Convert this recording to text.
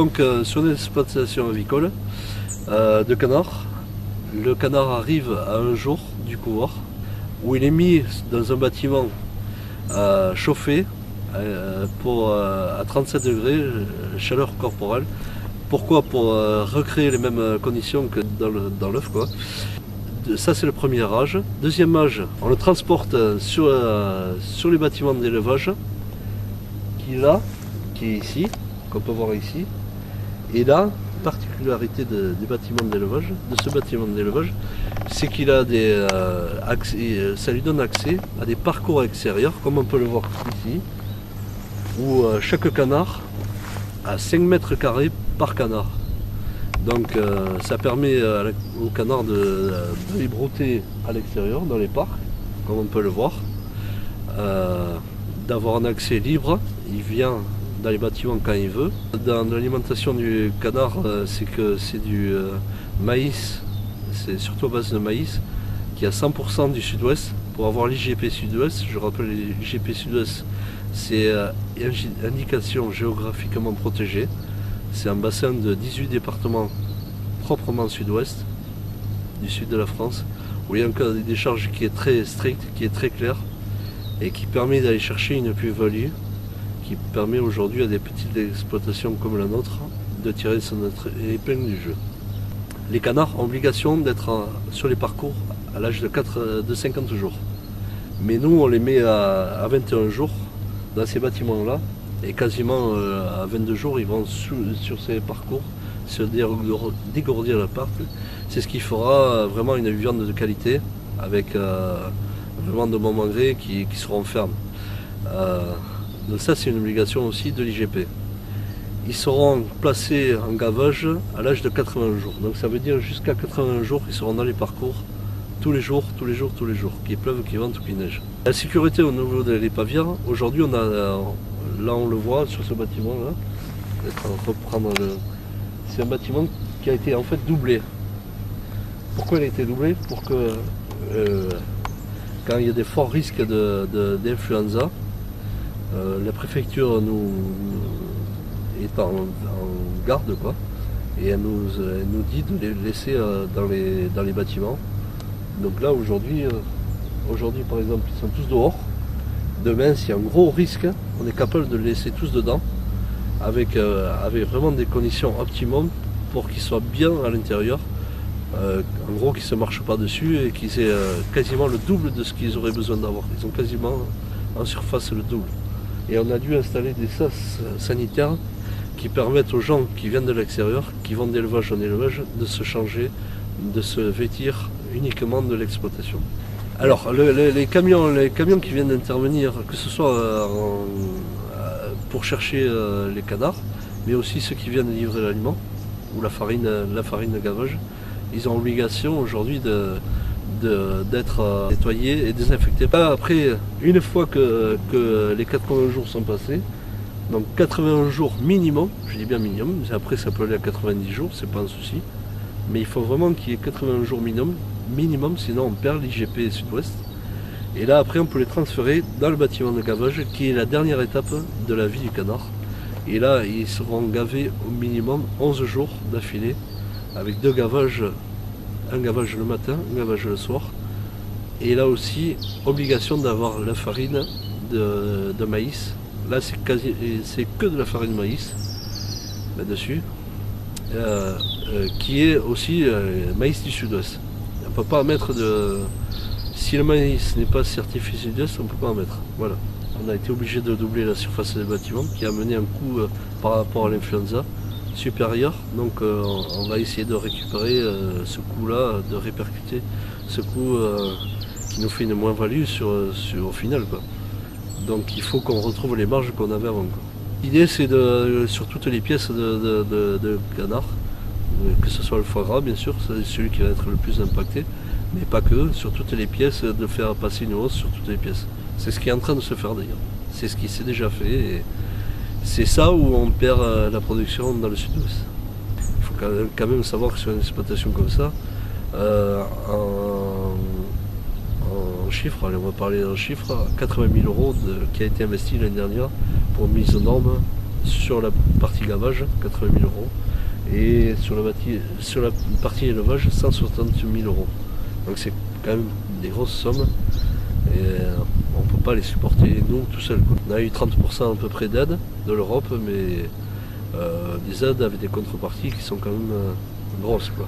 Donc sur une exploitation avicole de canards, le canard arrive à un jour du couvoir où il est mis dans un bâtiment chauffé à 37 degrés, chaleur corporelle. Pourquoi? Pour recréer les mêmes conditions que dans l'œuf, quoi. Ça, c'est le premier âge. Deuxième âge, on le transporte sur les bâtiments d'élevage qui est ici, qu'on peut voir ici. Et là, particularité du bâtiment d'élevage, de ce bâtiment d'élevage, c'est qu'il a ça lui donne accès à des parcours extérieurs, comme on peut le voir ici, où chaque canard a 5 mètres carrés par canard. Donc ça permet aux canards d'aller brouter à l'extérieur, dans les parcs, comme on peut le voir, d'avoir un accès libre. Il vient dans les bâtiments quand il veut. Dans l'alimentation du canard, c'est du maïs, c'est surtout à base de maïs, qui est à 100% du sud-ouest. Pour avoir l'IGP sud-ouest, je rappelle l'IGP sud-ouest, c'est indication géographiquement protégée. C'est un bassin de 18 départements proprement sud-ouest, du sud de la France, où il y a un cas de décharge qui est très strict, qui est très clair, et qui permet d'aller chercher une plus-value, qui permet aujourd'hui à des petites exploitations comme la nôtre de tirer son épingle du jeu. Les canards ont obligation d'être sur les parcours à l'âge de 50 jours. Mais nous, on les met à 21 jours dans ces bâtiments-là, et quasiment à 22 jours, ils vont sur ces parcours se dégourdir la part. C'est ce qui fera vraiment une viande de qualité, avec vraiment de bons engrais qui seront fermes. Donc ça, c'est une obligation aussi de l'IGP. Ils seront placés en gavage à l'âge de 80 jours. Donc ça veut dire jusqu'à 80 jours, ils seront dans les parcours tous les jours, qu'il pleuve, qu'il vente ou qu'il neige. La sécurité au niveau des pavières, aujourd'hui là on le voit sur ce bâtiment-là, c'est un bâtiment qui a été en fait doublé. Pourquoi il a été doublé? Pour que quand il y a des forts risques d'influenza, la préfecture est en garde, quoi, et elle nous dit de les laisser dans les bâtiments. Donc là aujourd'hui par exemple ils sont tous dehors. Demain s'il y a un gros risque, on est capable de les laisser tous dedans avec vraiment des conditions optimum pour qu'ils soient bien à l'intérieur. En gros qu'ils ne se marchent pas dessus et qu'ils aient quasiment le double de ce qu'ils auraient besoin d'avoir. Ils ont quasiment en surface le double. Et on a dû installer des sas sanitaires qui permettent aux gens qui viennent de l'extérieur, qui vont d'élevage en élevage, de se changer, de se vêtir uniquement de l'exploitation. Alors les camions qui viennent d'intervenir, que ce soit pour chercher les canards, mais aussi ceux qui viennent livrer l'aliment ou la farine de gavage, ils ont obligation aujourd'hui d'être nettoyés et désinfectés. Après, une fois que les 80 jours sont passés, donc 80 jours minimum, je dis bien minimum, après ça peut aller à 90 jours, c'est pas un souci, mais il faut vraiment qu'il y ait 80 jours minimum, sinon on perd l'IGP sud-ouest. Et là après on peut les transférer dans le bâtiment de gavage qui est la dernière étape de la vie du canard. Et là ils seront gavés au minimum 11 jours d'affilée avec deux gavages, un gavage le matin, un gavage le soir. Et là aussi obligation d'avoir la farine de maïs. Là c'est que de la farine de maïs là-dessus, qui est aussi maïs du sud-ouest. On ne peut pas en mettre si le maïs n'est pas certifié sud-ouest, on ne peut pas en mettre. Voilà. On a été obligé de doubler la surface des bâtiments, qui a amené un coût par rapport à l'influenza supérieur. Donc on va essayer de récupérer ce coût-là, de répercuter ce coût qui nous fait une moins-value au final, quoi. Donc il faut qu'on retrouve les marges qu'on avait avant. L'idée c'est sur toutes les pièces de canard, que ce soit le foie gras bien sûr, c'est celui qui va être le plus impacté, mais pas que, sur toutes les pièces, de faire passer une hausse sur toutes les pièces. C'est ce qui est en train de se faire d'ailleurs, c'est ce qui s'est déjà fait, et c'est ça où on perd la production dans le sud-ouest. Il faut quand même savoir que sur une exploitation comme ça, en chiffres, allez, on va parler en chiffres, 80 000 € qui a été investi l'année dernière pour mise aux normes sur la partie gavage, 80 000 euros. Et sur la partie élevage, 160 000 euros. Donc c'est quand même des grosses sommes. Et on ne peut pas les supporter nous tout seuls. On a eu 30% à peu près d'aide de l'Europe, mais des aides avec des contreparties qui sont quand même grosses, quoi.